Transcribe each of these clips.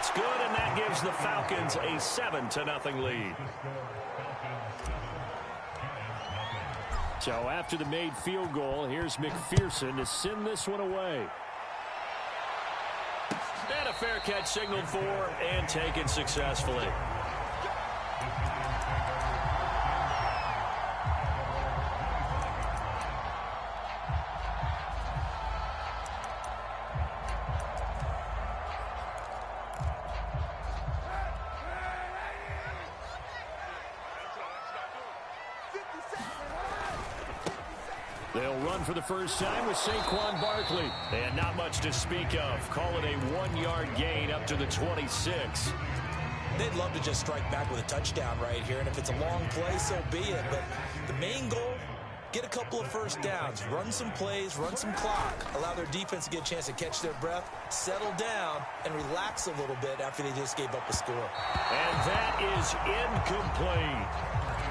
it's good, and that gives the Falcons a 7-0 lead. So after the made field goal, here's McPherson to send this one away. And a fair catch signaled for and taken successfully. They'll run for the first time with Saquon Barkley. And not much to speak of. Call it a 1-yard gain up to the 26. They'd love to just strike back with a touchdown right here, and if it's a long play, so be it. But the main goal, get a couple of first downs, run some plays, run some clock, allow their defense to get a chance to catch their breath, settle down, and relax a little bit after they just gave up a score. And that is incomplete.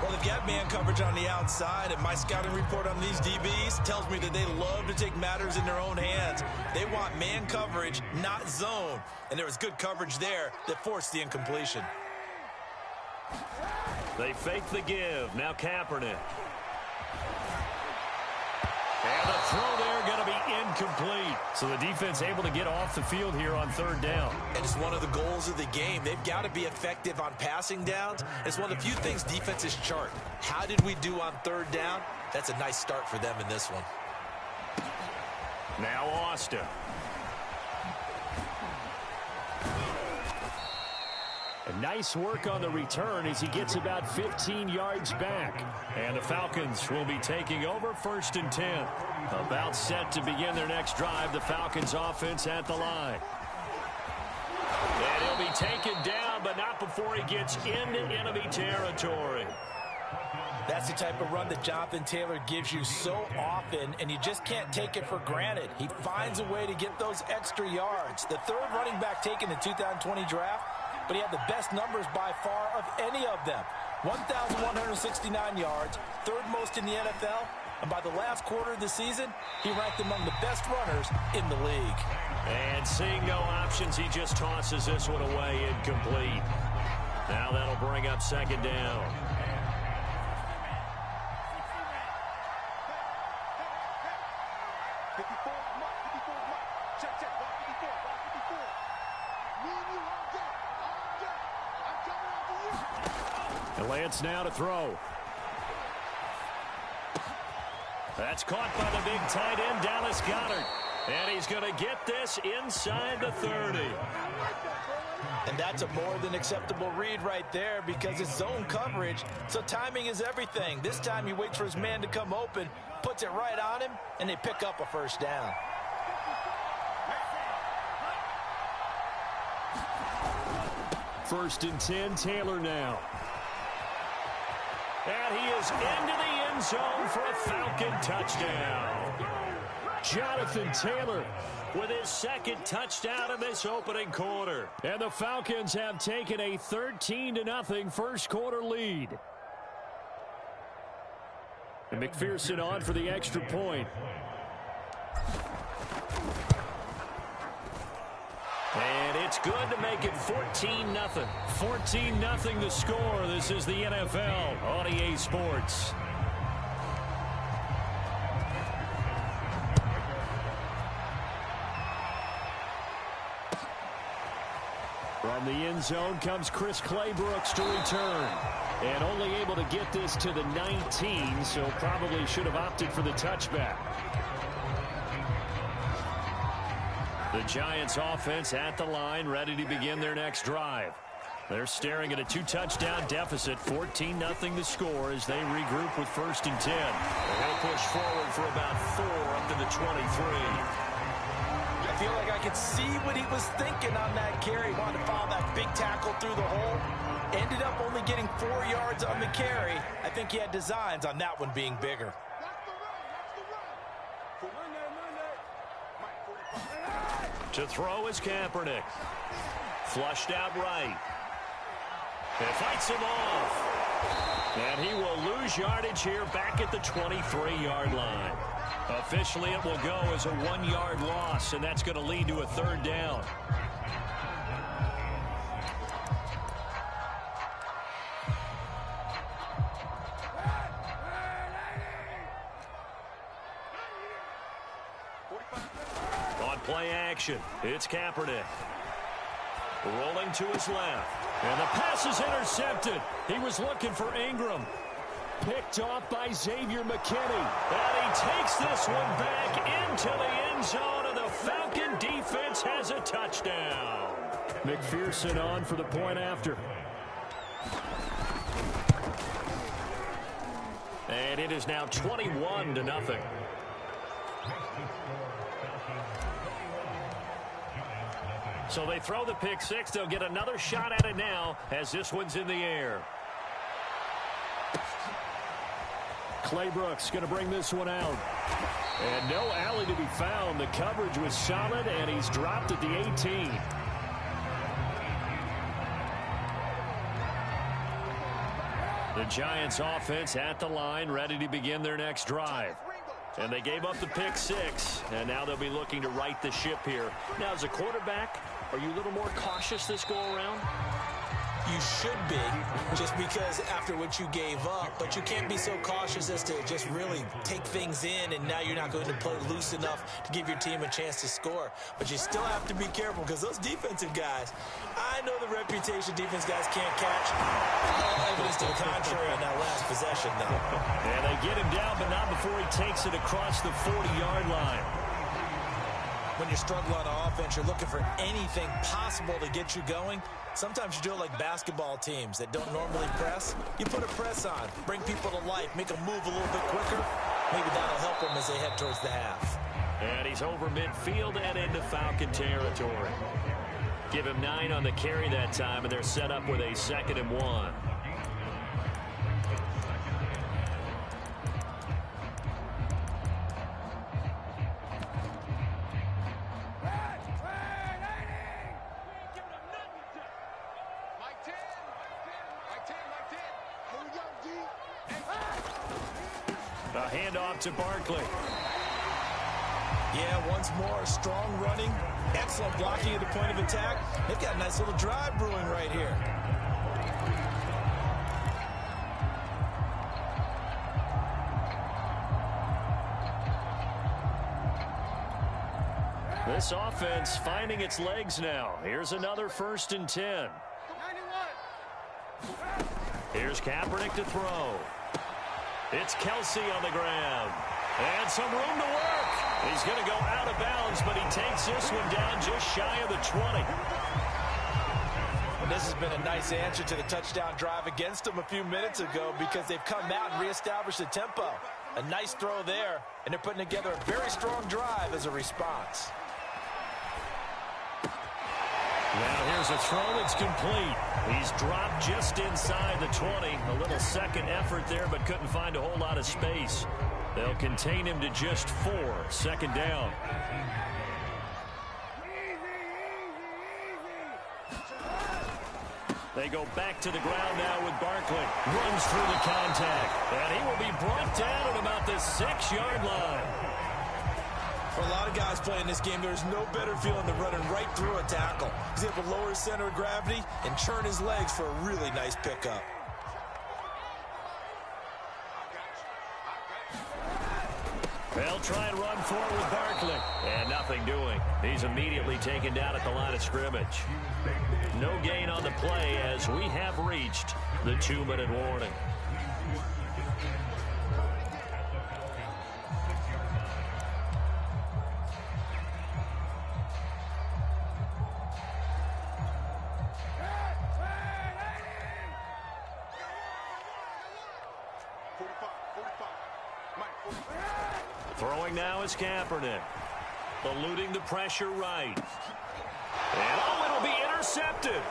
Well, they've got man coverage on the outside, and my scouting report on these DBs tells me that they love to take matters in their own hands. They want man coverage, not zone. And there was good coverage there that forced the incompletion. They fake the give. Now Kaepernick. And the throw there going to be incomplete. So the defense able to get off the field here on third down. And it's one of the goals of the game. They've got to be effective on passing downs. It's one of the few things defenses chart. How did we do on third down? That's a nice start for them in this one. Now Austin. And nice work on the return as he gets about 15 yards back. And the Falcons will be taking over 1st and 10. About set to begin their next drive. The Falcons offense at the line. And he'll be taken down, but not before he gets into enemy territory. That's the type of run that Jonathan Taylor gives you so often, and you just can't take it for granted. He finds a way to get those extra yards. The third running back taken in the 2020 draft, but he had the best numbers by far of any of them. 1,169 yards, third most in the NFL, and by the last quarter of the season, he ranked among the best runners in the league. And seeing no options, he just tosses this one away incomplete. Now that'll bring up 2nd down. And Lance now to throw. That's caught by the big tight end, Dallas Goedert. And he's going to get this inside the 30. And that's a more than acceptable read right there because it's zone coverage, so timing is everything. This time he waits for his man to come open, puts it right on him, and they pick up a first down. First and 10, Taylor now. And he is into the end zone for a Falcon touchdown. Jonathan Taylor with his 2nd touchdown in this opening quarter. And the Falcons have taken a 13-0 first quarter lead. And McPherson on for the extra point. And it's good to make it 14-0. 14-0 the score. This is the NFL on EA Sports. From the end zone comes Chris Claybrooks to return. And only able to get this to the 19, so probably should have opted for the touchback. The Giants offense at the line, ready to begin their next drive. They're staring at a 2-touchdown deficit, 14-0 the score as they regroup with 1st and 10. They'll push forward for about 4 up to the 23. I feel like I could see what he was thinking on that carry. Wanted to follow that big tackle through the hole. Ended up only getting 4 yards on the carry. I think he had designs on that one being bigger. To throw is Kaepernick. Flushed out right. And fights him off. And he will lose yardage here back at the 23-yard line. Officially, it will go as a 1-yard loss, and that's going to lead to a 3rd down. play action. It's Kaepernick. Rolling to his left. And the pass is intercepted. He was looking for Ingram. Picked off by Xavier McKinney. And he takes this one back into the end zone, and the Falcon defense has a touchdown. McPherson on for the point after. And it is now 21-0. So they throw the pick six. They'll get another shot at it now as this one's in the air. Clay Brooks going to bring this one out. And no alley to be found. The coverage was solid, and he's dropped at the 18. The Giants offense at the line, ready to begin their next drive. And they gave up the pick six, and now they'll be looking to right the ship here. Now, as a quarterback, are you a little more cautious this go-around? You should be, just because after what you gave up, but you can't be so cautious as to just really take things in, and now you're not going to play loose enough to give your team a chance to score. But you still have to be careful, because those defensive guys, I know the reputation defense guys can't catch. No evidence to the contrary on that last possession, though. And they get him down, but not before he takes it across the 40-yard line. When you're struggling on offense, you're looking for anything possible to get you going. Sometimes you do it like basketball teams that don't normally press. You put a press on, bring people to life, make them move a little bit quicker. Maybe that'll help them as they head towards the half. And he's over midfield and into Falcon territory. Give him 9 on the carry that time, and they're set up with a 2nd and 1. A handoff to Barkley. Yeah, once more, strong running, excellent blocking at the point of attack. They've got a nice little drive brewing right here. This offense finding its legs now. Here's another 1st and 10. Here's Kaepernick to throw. It's Kelsey on the ground. And some room to work. He's going to go out of bounds, but he takes this one down just shy of the 20. And this has been a nice answer to the touchdown drive against them a few minutes ago, because they've come out and reestablished the tempo. A nice throw there, and they're putting together a very strong drive as a response. Now here's a throw. It's complete. He's dropped just inside the 20. A little second effort there, but couldn't find a whole lot of space. They'll contain him to just 4. 2nd down. They go back to the ground now with Barkley. Runs through the contact. And he will be brought down at about the 6-yard line. For a lot of guys playing this game, there's no better feeling than running right through a tackle. He's able to lower his center of gravity and churn his legs for a really nice pickup. They'll try and run forward with Barkley. And nothing doing. He's immediately taken down at the line of scrimmage. No gain on the play as we have reached the 2-minute warning. Throwing now is Kaepernick. Eluding the pressure right. And it'll be intercepted.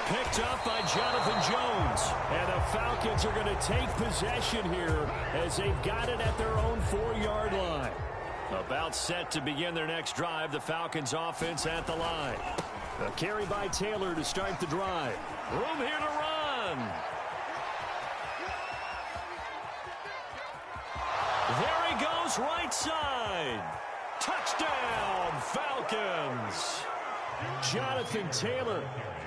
Picked up by Jonathan Jones. And the Falcons are going to take possession here as they've got it at their own 4-yard line. About set to begin their next drive. The Falcons offense at the line. A carry by Taylor to start the drive. Room here to run. There he goes, right side. Touchdown, Falcons. Jonathan Taylor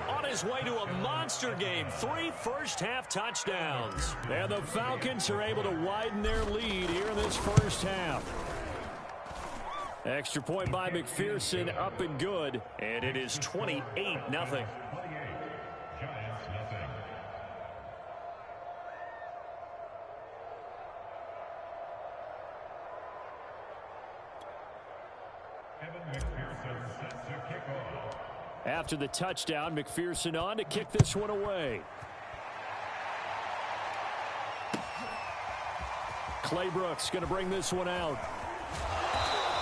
on his way to a monster game. 3 first-half touchdowns. And the Falcons are able to widen their lead here in this first half. Extra point by McPherson, up and good. And it is 28-0. After the touchdown, McPherson on to kick this one away. Clay Brooks going to bring this one out.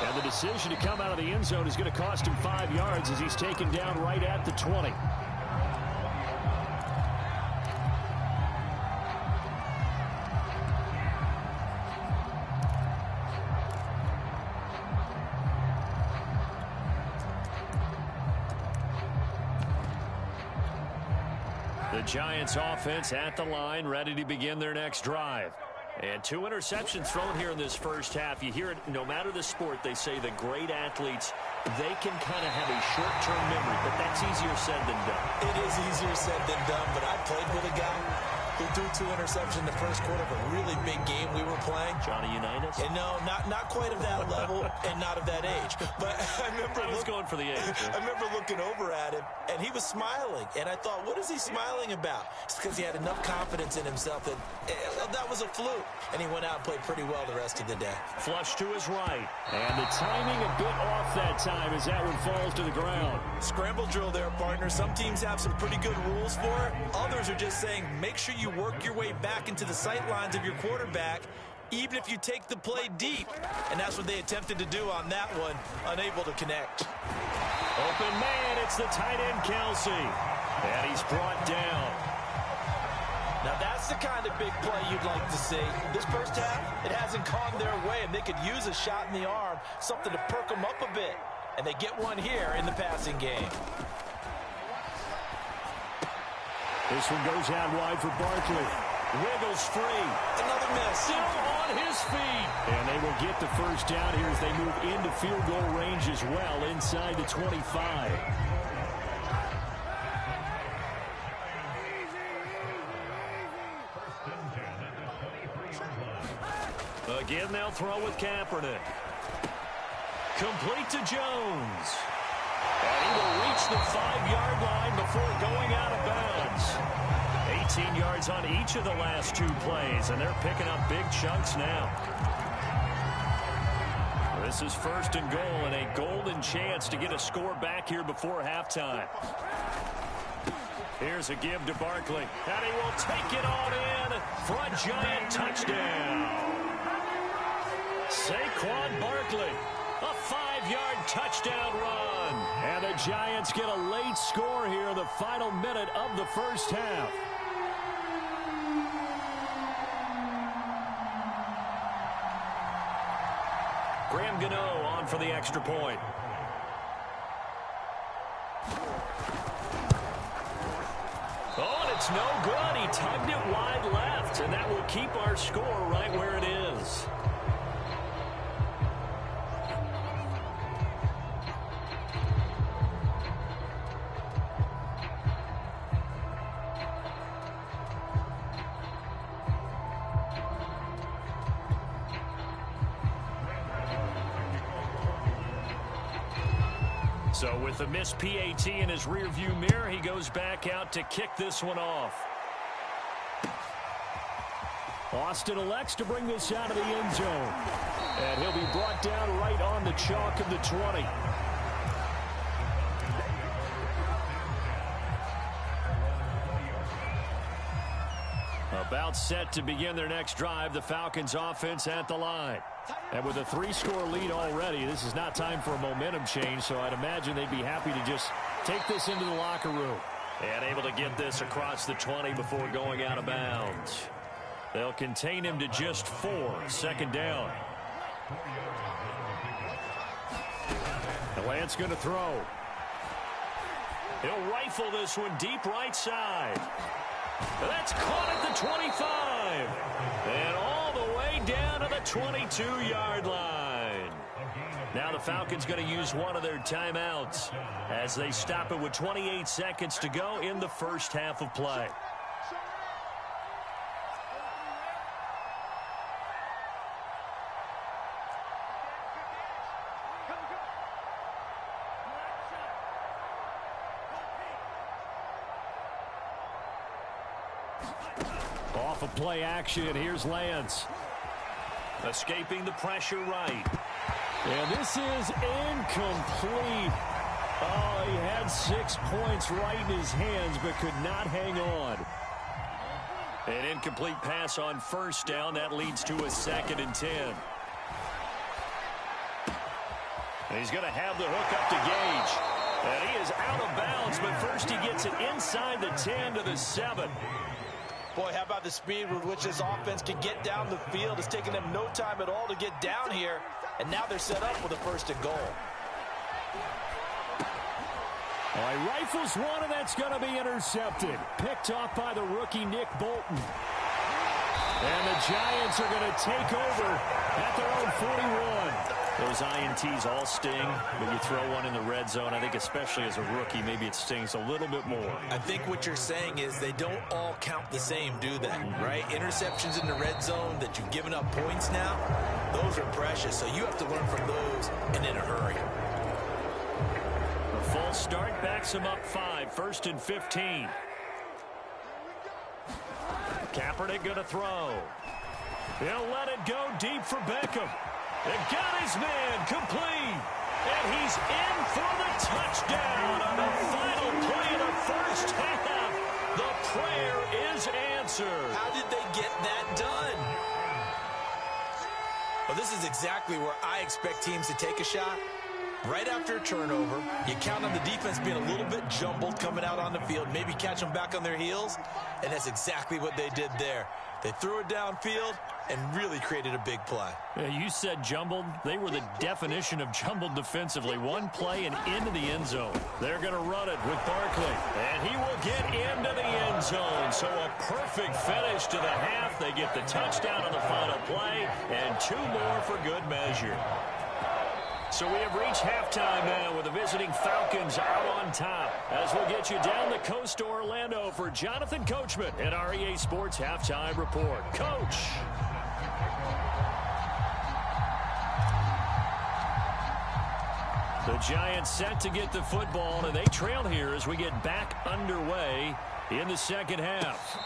And the decision to come out of the end zone is going to cost him 5 yards as he's taken down right at the 20. The Giants offense at the line, ready to begin their next drive. And 2 interceptions thrown here in this first half. You hear it, no matter the sport, they say the great athletes, they can kind of have a short-term memory, but that's easier said than done. It is easier said than done, but I played with a guy who threw 2 interceptions in the first quarter of a really big game we were playing. Johnny Unitas? And no, not quite of that level and not of that age. But I was going for the age. I remember looking over at him, and he was smiling. And I thought, what is he smiling about? It's because he had enough confidence in himself that that was a fluke. And he went out and played pretty well the rest of the day. Flush to his right. And the timing a bit off that time as that one falls to the ground. Scramble drill there, partner. Some teams have some pretty good rules for it. Others are just saying, make sure you work your way back into the sight lines of your quarterback, even if you take the play deep. And that's what they attempted to do on that one, unable to connect. Open man, it's the tight end, Kelsey. And he's brought down. Now that's the kind of big play you'd like to see. This first half, it hasn't gone their way, and they could use a shot in the arm, something to perk them up a bit. And they get one here in the passing game. This one goes out wide for Barkley. Wiggles free. Another miss. Still on his feet. And they will get the first down here as they move into field goal range as well inside the 25. Again, they'll throw with Kaepernick. Complete to Jones. And he will reach the 5-yard line before going out of bounds. 18 yards on each of the last 2 plays, and they're picking up big chunks now. This is first and goal, and a golden chance to get a score back here before halftime. Here's a give to Barkley, and he will take it on in for a Giant touchdown. Saquon Barkley, a 5-yard touchdown run. And the Giants get a late score here in the final minute of the first half. Graham Gano on for the extra point. Oh, and it's no good. He tugged it wide left, and that will keep our score right where it is. So with the missed PAT in his rearview mirror, he goes back out to kick this one off. Austin elects to bring this out of the end zone. And he'll be brought down right on the chalk of the 20. About set to begin their next drive, the Falcons offense at the line. And with a 3-score lead already, this is not time for a momentum change, so I'd imagine they'd be happy to just take this into the locker room. And able to get this across the 20 before going out of bounds. They'll contain him to just 4, second down. The Lance going to throw. He'll rifle this one deep right side. That's caught at the 25. And all the way down to the 22-yard line. Now the Falcons going to use one of their timeouts as they stop it with 28 seconds to go in the first half of play. Off of play action, here's Lance. Escaping the pressure right. And this is incomplete. Oh, he had 6 points right in his hands, but could not hang on. An incomplete pass on first down. That leads to a 2nd and 10. And he's going to have the hook up to Gage. And he is out of bounds, but first he gets it inside the 10 to the 7. Boy, how about the speed with which this offense can get down the field? It's taken them no time at all to get down here. And now they're set up with a 1st and goal. All right, rifles one, and that's going to be intercepted. Picked off by the rookie Nick Bolton. And the Giants are going to take over at their own 41. Those INTs all sting, but you throw one in the red zone. I think especially as a rookie, maybe it stings a little bit more. I think what you're saying is they don't all count the same, do they? Right? Interceptions in the red zone that you've given up points now, those are precious. So you have to learn from those and in a hurry. A full start backs him up 5, 1st and 15. Kaepernick going to throw. He'll let it go deep for Beckham. They got his man complete. And he's in for the touchdown on the final play of the first half. The prayer is answered. How did they get that done? Well, this is exactly where I expect teams to take a shot. Right after a turnover, you count on the defense being a little bit jumbled coming out on the field, maybe catch them back on their heels, and that's exactly what they did there. They threw it downfield and really created a big play. Yeah, you said jumbled. They were the definition of jumbled defensively. One play and into the end zone. They're going to run it with Barkley, and he will get into the end zone. So a perfect finish to the half. They get the touchdown on the final play, and 2 more for good measure. So we have reached halftime now with the visiting Falcons out on top. As we'll get you down the coast to Orlando for Jonathan Coachman at our EA Sports Halftime Report. Coach. The Giants set to get the football, and they trail here as we get back underway in the second half.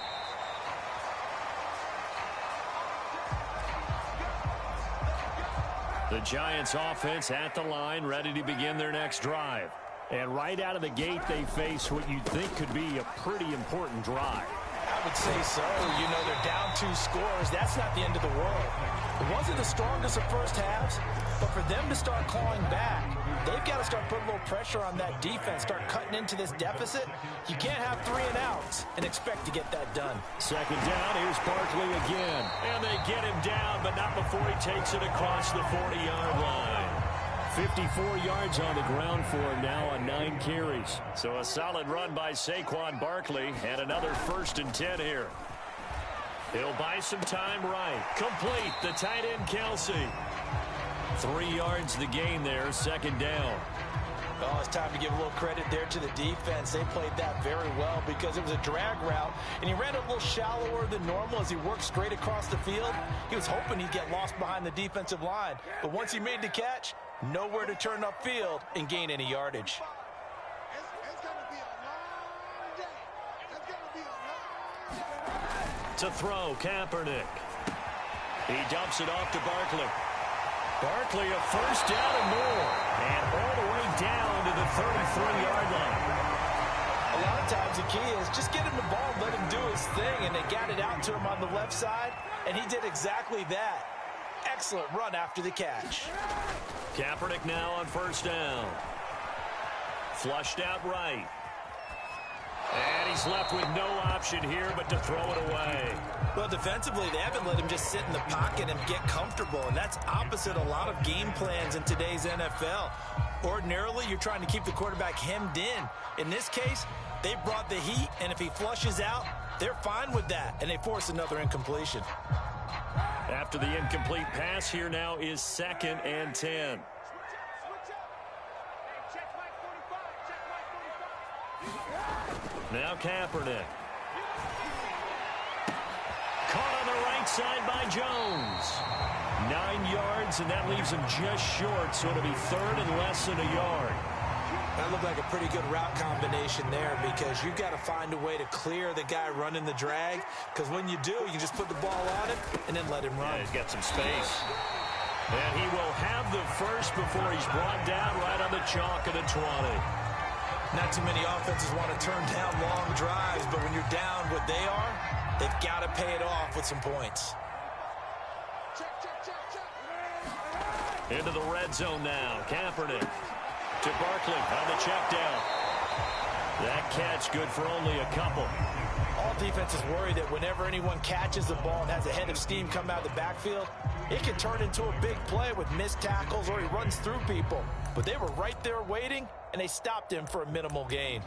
The Giants offense at the line, ready to begin their next drive. And right out of the gate, they face what you'd think could be a pretty important drive. I would say so. You know, they're down 2 scores. That's not the end of the world. It wasn't the strongest of first halves, but for them to start clawing back, they've got to start putting a little pressure on that defense, start cutting into this deficit. You can't have 3 and outs and expect to get that done. Second down, here's Barkley again. And they get him down, but not before he takes it across the 40-yard line. 54 yards on the ground for him now on 9 carries. So a solid run by Saquon Barkley, and another 1st and 10 here. He'll buy some time right. Complete, the tight end Kelsey. 3 yards the gain there, 2nd down. Oh, it's time to give a little credit there to the defense. They played that very well because it was a drag route, and he ran a little shallower than normal as he worked straight across the field. He was hoping he'd get lost behind the defensive line, but once he made the catch, nowhere to turn upfield and gain any yardage. To throw, Kaepernick. He dumps it off to Barkley. Barkley a 1st down and more. And all the way down to the 33-yard line. A lot of times the key is just get him the ball, let him do his thing, and they got it out to him on the left side, and he did exactly that. Excellent run after the catch. Kaepernick now on 1st down. Flushed out right. And he's left with no option here but to throw it away. Well, defensively, they haven't let him just sit in the pocket and get comfortable, and that's opposite a lot of game plans in today's NFL. Ordinarily, you're trying to keep the quarterback hemmed in. In this case, they brought the heat, and if he flushes out, they're fine with that, and they force another incompletion. After the incomplete pass, here now is 2nd and 10. Now Kaepernick. Caught on the right side by Jones. 9 yards, and that leaves him just short, so it'll be 3rd and less than a yard. Now looked like a pretty good route combination there because you've got to find a way to clear the guy running the drag, because when you do, you can just put the ball on him and then let him run. Yeah, he's got some space. And he will have the first before he's brought down right on the chalk of the 20. Not too many offenses want to turn down long drives, but when you're down what they are, they've got to pay it off with some points. Into the red zone now. Kaepernick to Barkley on the check down. That catch good for only a couple. All defenses worry that whenever anyone catches the ball and has a head of steam come out of the backfield, it can turn into a big play with missed tackles or he runs through people. But they were right there waiting, and they stopped him for a minimal gain.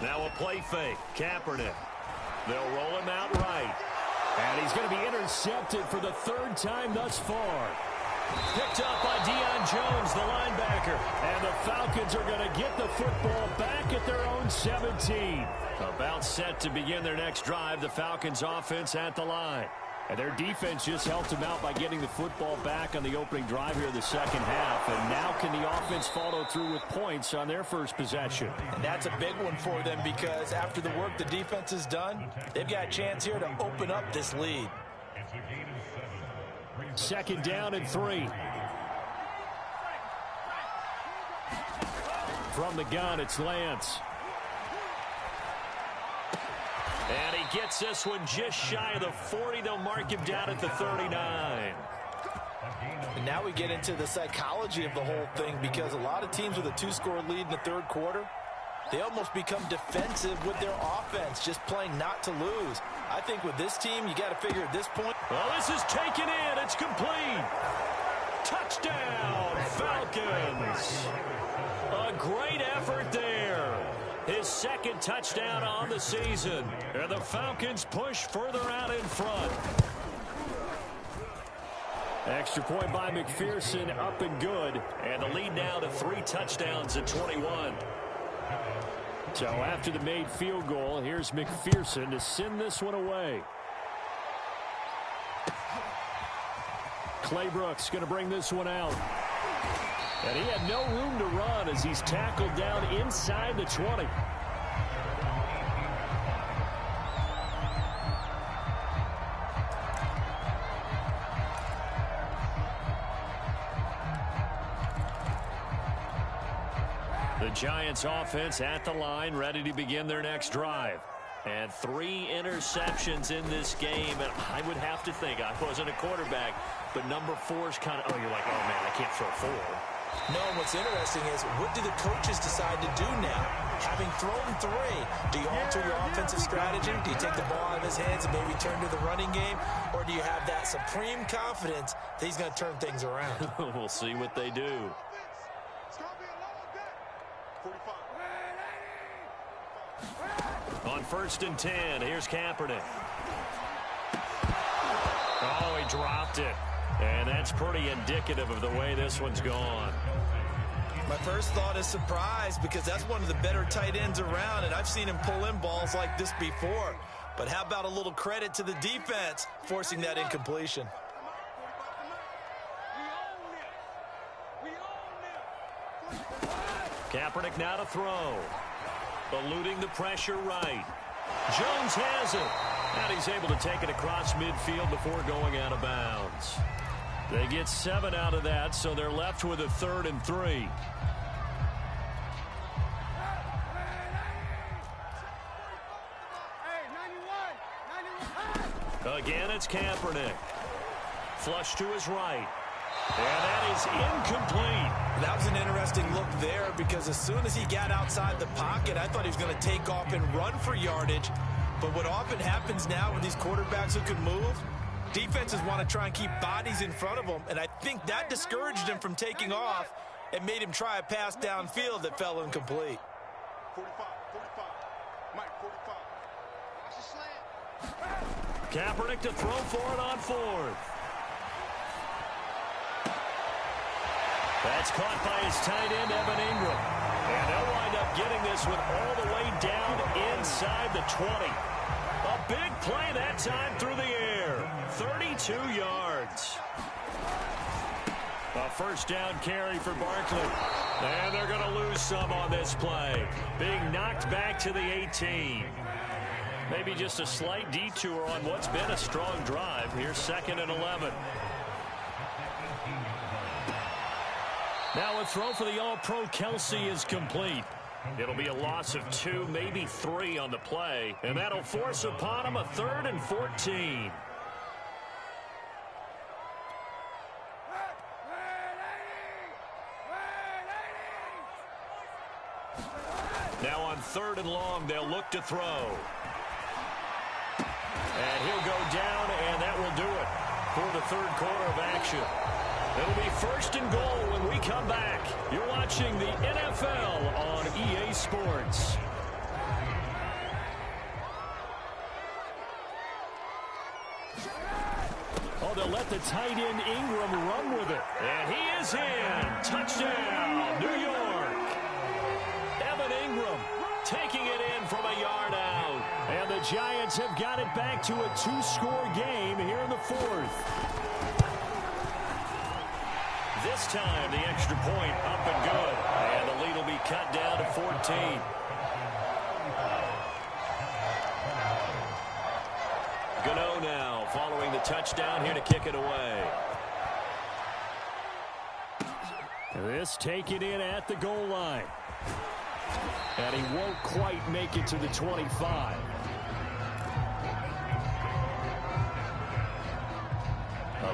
Now a play fake. Kaepernick. They'll roll him out right. And he's going to be intercepted for the third time thus far. Picked up by Deion Jones, the linebacker. And the Falcons are going to get the football back at their own 17. About set to begin their next drive. The Falcons offense at the line. And their defense just helped them out by getting the football back on the opening drive here in the second half. And now can the offense follow through with points on their first possession? And that's a big one for them because after the work the defense has done, they've got a chance here to open up this lead. Second down and 3. From the gun, it's Lance. And he gets this one just shy of the 40. They'll mark him down at the 39. And now we get into the psychology of the whole thing because a lot of teams with a 2-score lead in the third quarter, they almost become defensive with their offense, just playing not to lose. I think with this team, you got to figure at this point. Well, this is taken in. It's complete. Touchdown, Falcons. A great effort there. His second touchdown on the season. And the Falcons push further out in front. Extra point by McPherson, up and good. And the lead now to 3 touchdowns at 21. So after the made field goal, here's McPherson to send this one away. Clay Brooks going to bring this one out. And he had no room to run as he's tackled down inside the 20. The Giants offense at the line, ready to begin their next drive. And 3 interceptions in this game. And I would have to think, I wasn't a quarterback, but number 4 is kind of, oh, you're like, oh, man, I can't throw 4. No, and what's interesting is what do the coaches decide to do now? Having thrown 3, do you alter your offensive strategy? Do you take the ball out of his hands and maybe turn to the running game? Or do you have that supreme confidence that he's going to turn things around? We'll see what they do. On 1st and 10, here's Kaepernick. Oh, he dropped it. And that's pretty indicative of the way this one's gone. My first thought is surprise because that's one of the better tight ends around, and I've seen him pull in balls like this before. But how about a little credit to the defense forcing that incompletion? Kaepernick now to throw. Eluding the pressure right. Jones has it. And he's able to take it across midfield before going out of bounds. They get 7 out of that, so they're left with a 3rd and 3. Again, it's Kaepernick. Flush to his right. And that is incomplete. That was an interesting look there because as soon as he got outside the pocket, I thought he was going to take off and run for yardage. But what often happens now with these quarterbacks who can move, defenses want to try and keep bodies in front of them, and I think that discouraged him from taking off and made him try a pass downfield that fell incomplete. 45, Mike, 45. Watch the slant. Kaepernick to throw for it on 4th. That's caught by his tight end, Evan Ingram. And they'll wind up getting this one all the way down inside the 20. A big play that time through the air. 32 yards. A first down carry for Barkley. And they're going to lose some on this play. Being knocked back to the 18. Maybe just a slight detour on what's been a strong drive. Here's 2nd and 11. Now a throw for the All-Pro Kelsey is complete. It'll be a loss of 2, maybe 3 on the play. And that'll force upon him a 3rd and 14. Now on 3rd and long, they'll look to throw. And he'll go down, and that will do it for the 3rd quarter of action. It'll be 1st and goal when we come back. You're watching the NFL on EA Sports. Oh, they'll let the tight end Ingram run with it. And he is in. Touchdown, New York. Evan Ingram taking it in from a yard out. And the Giants have got it back to a 2-score game here in the 4th. This time, the extra point up and good. And the lead will be cut down to 14. Gano now following the touchdown here to kick it away. This taken in at the goal line. And he won't quite make it to the 25.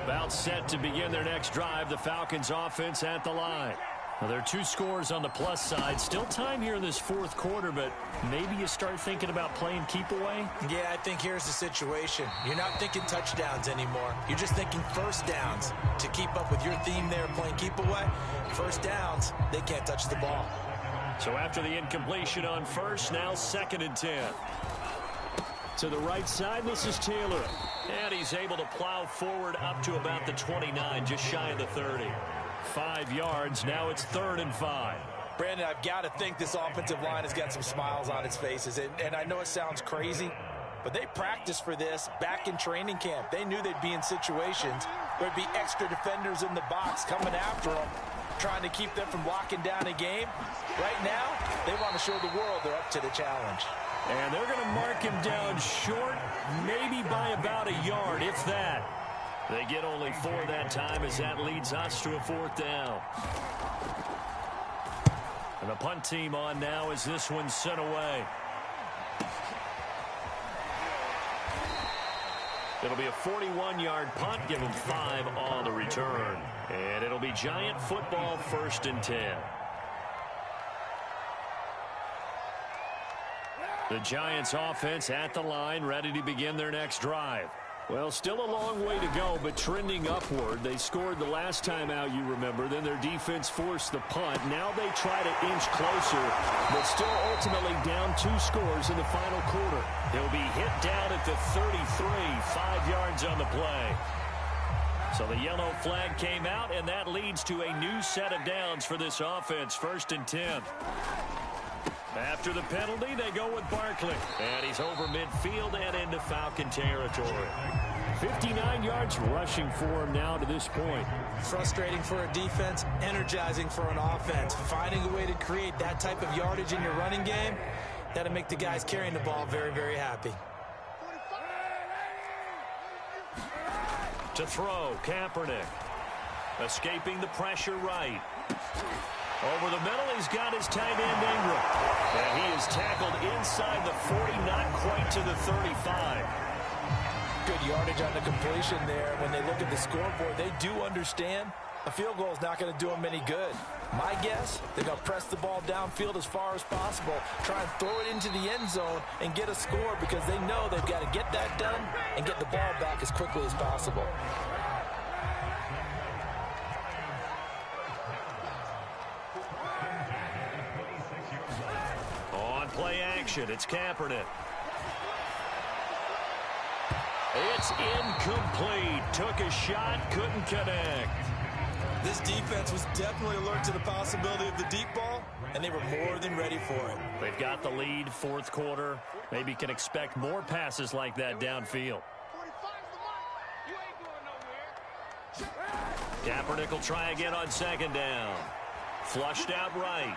About set to begin their next drive, the Falcons offense at the line. Well, there are 2 scores on the plus side. Still time here in this 4th quarter, but maybe you start thinking about playing keep away? Yeah, I think here's the situation. You're not thinking touchdowns anymore. You're just thinking first downs. To keep up with your theme there, playing keep away, first downs, they can't touch the ball. So after the incompletion on 1st, now 2nd and 10. To the right side, this is Taylor. And he's able to plow forward up to about the 29, just shy of the 30. 5 yards, now it's 3rd and 5. Brandon, I've got to think this offensive line has got some smiles on its faces. And I know it sounds crazy, but they practiced for this back in training camp. They knew they'd be in situations where there'd be extra defenders in the box coming after them, trying to keep them from locking down a game. Right now, they want to show the world they're up to the challenge. And they're going to mark him down short, maybe by about a yard, if that. They get only 4 that time as that leads us to a 4th down. And the punt team on now as this one's sent away. It'll be a 41-yard punt, give them 5 on the return. And it'll be Giant football, 1st and 10. The Giants offense at the line, ready to begin their next drive. Well, still a long way to go, but trending upward. They scored the last time out, you remember. Then their defense forced the punt. Now they try to inch closer, but still ultimately down 2 scores in the final quarter. They'll be hit down at the 33, 5 yards on the play. So the yellow flag came out, and that leads to a new set of downs for this offense, 1st and 10. After the penalty, they go with Barkley. And he's over midfield and into Falcon territory. 59 yards rushing for him now to this point. Frustrating for a defense, energizing for an offense. Finding a way to create that type of yardage in your running game, that'll make the guys carrying the ball very, very happy. To throw, Kaepernick. Escaping the pressure right. Over the middle, he's got his tight end Ingram. And he is tackled inside the 40, not quite to the 35. Good yardage on the completion there. When they look at the scoreboard, they do understand a field goal is not going to do them any good. My guess, they're going to press the ball downfield as far as possible, try and throw it into the end zone and get a score because they know they've got to get that done and get the ball back as quickly as possible. Play action. It's Kaepernick. It's incomplete. Took a shot, couldn't connect. This defense was definitely alert to the possibility of the deep ball, and they were more than ready for it. They've got the lead, fourth quarter. Maybe can expect more passes like that downfield. Kaepernick will try again on second down. Flushed out right.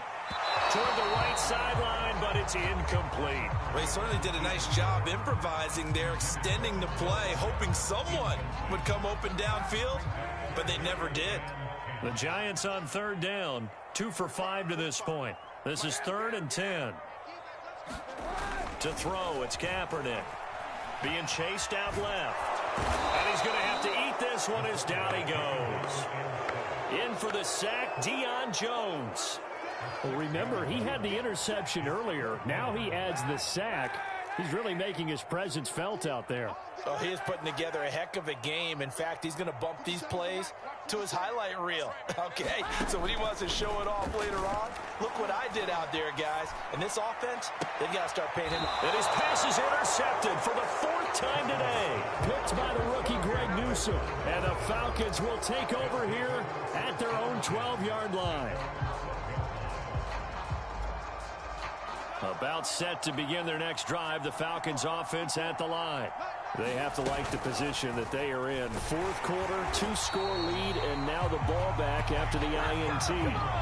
Toward the right sideline, but it's incomplete. Well, he certainly did a nice job improvising there, extending the play, hoping someone would come open downfield, but they never did. The Giants on third down, 2 for 5 to this point. This is 3rd and 10. To throw, it's Kaepernick. Being chased out left. And he's going to have to eat this one as down he goes. In for the sack, Deion Jones. Well, remember, he had the interception earlier. Now he adds the sack. He's really making his presence felt out there. Oh, he is putting together a heck of a game. In fact, he's going to bump these plays to his highlight reel. Okay, so when he wants to show it off later on, look what I did out there, guys. And this offense, they've got to start paying him. And his pass is intercepted for the 4th time today. Picked by the rookie Greg Newsome. And the Falcons will take over here at their own 12-yard line. About set to begin their next drive, the Falcons offense at the line. They have to like the position that they are in. Fourth quarter, 2-score lead, and now the ball back after the INT.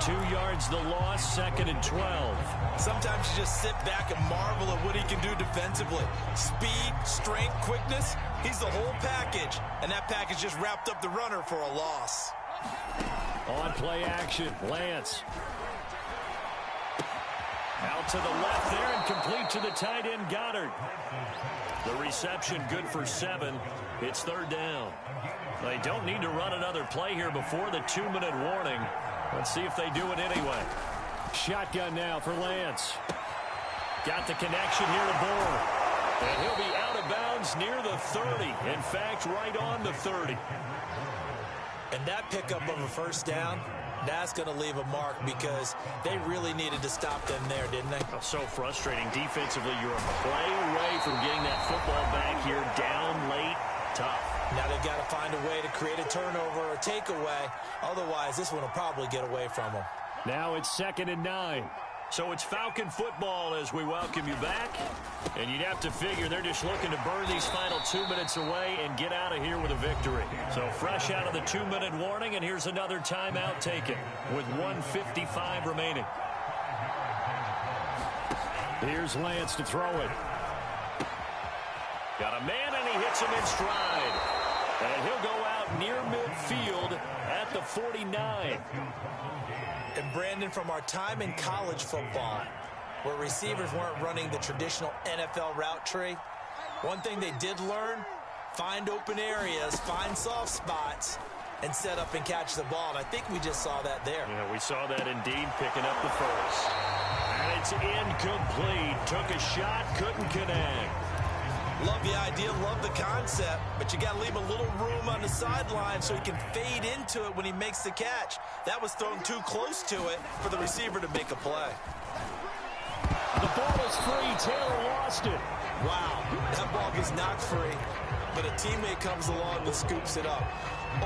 2 yards the loss, 2nd and 12. Sometimes you just sit back and marvel at what he can do defensively. Speed, strength, quickness, he's the whole package. And that package just wrapped up the runner for a loss. On play action, Lance. Out to the left there and complete to the tight end, Goddard. The reception good for 7. It's 3rd down. They don't need to run another play here before the 2-minute warning. Let's see if they do it anyway. Shotgun now for Lance. Got the connection here to Bourne. And he'll be out of bounds near the 30. In fact, right on the 30. And that pickup of a first down, that's going to leave a mark because they really needed to stop them there, didn't they? Oh, so frustrating. Defensively, you're a play away from getting that football back here down late. Tough. Now they've got to find a way to create a turnover or takeaway. Otherwise, this one will probably get away from them. Now it's 2nd and 9. So it's Falcon football as we welcome you back. And you'd have to figure they're just looking to burn these final 2 minutes away and get out of here with a victory. So fresh out of the 2-minute warning, and here's another timeout taken with 1:55 remaining. Here's Lance to throw it. Got a man, and he hits him in stride. And he'll go out near midfield at the 49. And Brandon, from our time in college football, where receivers weren't running the traditional NFL route tree, one thing they did learn, find open areas, find soft spots, and set up and catch the ball. And I think we just saw that there. Yeah, we saw that indeed, picking up the first. And it's incomplete. Took a shot, couldn't connect. Love the idea, love the concept, but you got to leave a little room on the sideline so he can fade into it when he makes the catch. That was thrown too close to it for the receiver to make a play. The ball is free. Taylor lost it. Wow, that ball is not free, but a teammate comes along and scoops it up. It's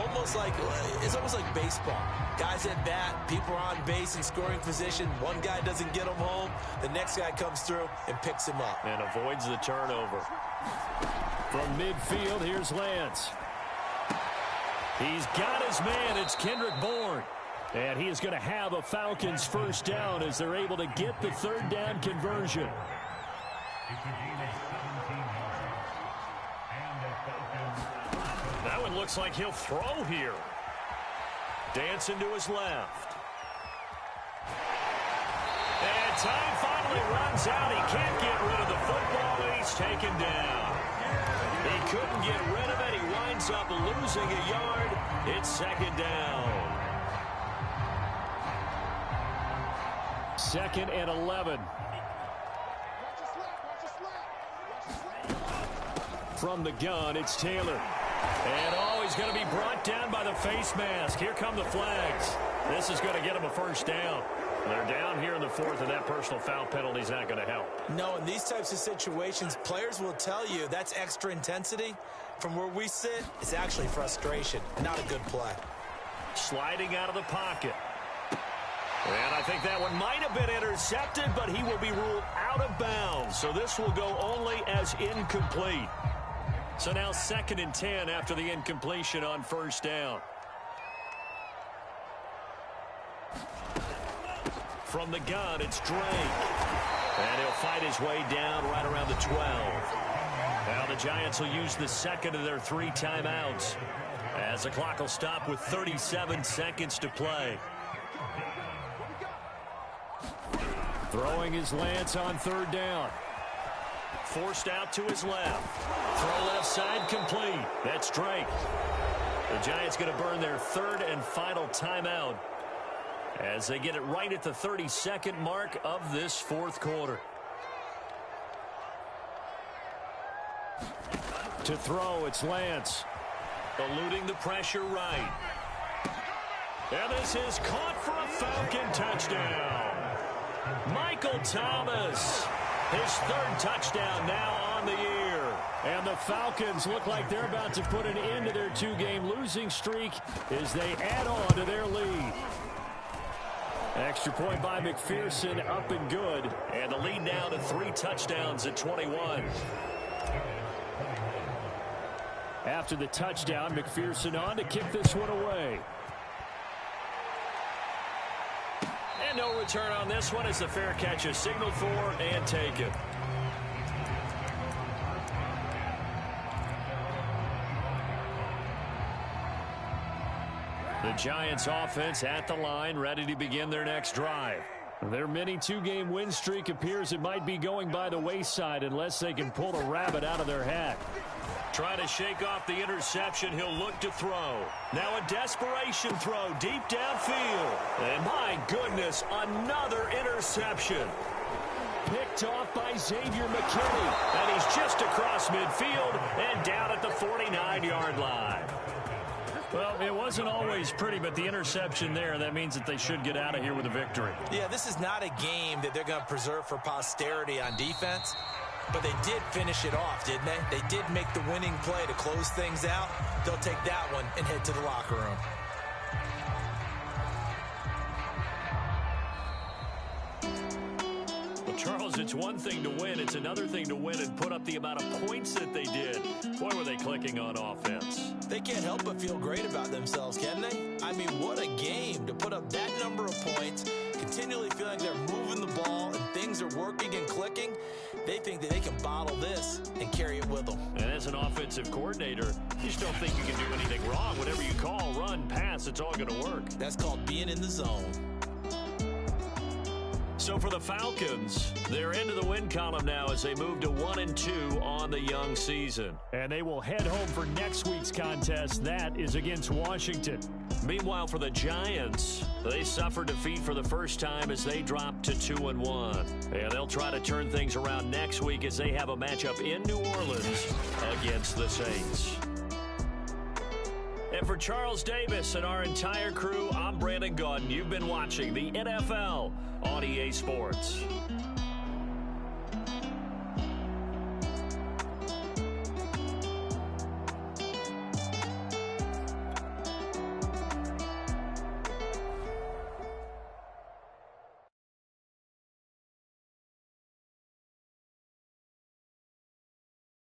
almost like baseball. Guys at bat, people are on base in scoring position. One guy doesn't get him home. The next guy comes through and picks him up. And avoids the turnover. From midfield, here's Lance. He's got his man. It's Kendrick Bourne. And he is going to have a Falcons first down as they're able to get the 3rd down conversion. That one looks like he'll throw here. Dancing to his left. And time finally runs out. He can't get rid of the football, and he's taken down. He couldn't get rid of it. He winds up losing a yard. It's 2nd down. 2nd and 11. From the gun, it's Taylor. And he's going to be brought down by the face mask. Here come the flags. This is going to get him a first down. They're down here in the 4th, and that personal foul penalty is not going to help. No, in these types of situations, players will tell you that's extra intensity. From where we sit, it's actually frustration, not a good play. Sliding out of the pocket. And I think that one might have been intercepted, but he will be ruled out of bounds. So this will go only as incomplete. So now 2nd and 10 after the incompletion on 1st down. From the gun, it's Drake. And he'll fight his way down right around the 12. Now the Giants will use the 2nd of their 3 timeouts, as the clock will stop with 37 seconds to play. Throwing his Lance on 3rd down. Forced out to his left. Throw left side complete. That's Drake. The Giants going to burn their 3rd and final timeout as they get it right at the 32nd mark of this 4th quarter. To throw, it's Lance. Eluding the pressure right. And this is caught for a Falcon touchdown. Michael Thomas, his 3rd touchdown now on the year. And the Falcons look like they're about to put an end to their 2-game losing streak as they add on to their lead. Extra point by McPherson, up and good. And the lead now to 3 touchdowns at 21. After the touchdown, McPherson on to kick this one away. And no return on this one as the fair catch is signaled for and taken. The Giants offense at the line, ready to begin their next drive. Their mini 2-game win streak appears it might be going by the wayside unless they can pull a rabbit out of their hat. Trying to shake off the interception, he'll look to throw. Now a desperation throw deep downfield. And my goodness, another interception. Picked off by Xavier McKinney. And he's just across midfield and down at the 49-yard line. Well, it wasn't always pretty, but the interception there, that means that they should get out of here with a victory. Yeah, this is not a game that they're going to preserve for posterity on defense. But they did finish it off, didn't they? They did make the winning play to close things out. They'll take that one and head to the locker room. Well, Charles, it's one thing to win. It's another thing to win and put up the amount of points that they did. Boy, were they clicking on offense. They can't help but feel great about themselves, can they? I mean, what a game to put up that number of points, continually feel like they're moving the ball and things are working and clicking. They think that they can bottle this and carry it with them. And as an offensive coordinator, you just don't think you can do anything wrong. Whatever you call, run, pass, it's all going to work. That's called being in the zone. So for the Falcons, they're into the win column now as they move to 1-2 on the young season. And they will head home for next week's contest. That is against Washington. Meanwhile, for the Giants, they suffered defeat for the first time as they dropped to 2-1. And they'll try to turn things around next week as they have a matchup in New Orleans against the Saints. And for Charles Davis and our entire crew, I'm Brandon Gaudin. You've been watching the NFL on EA Sports.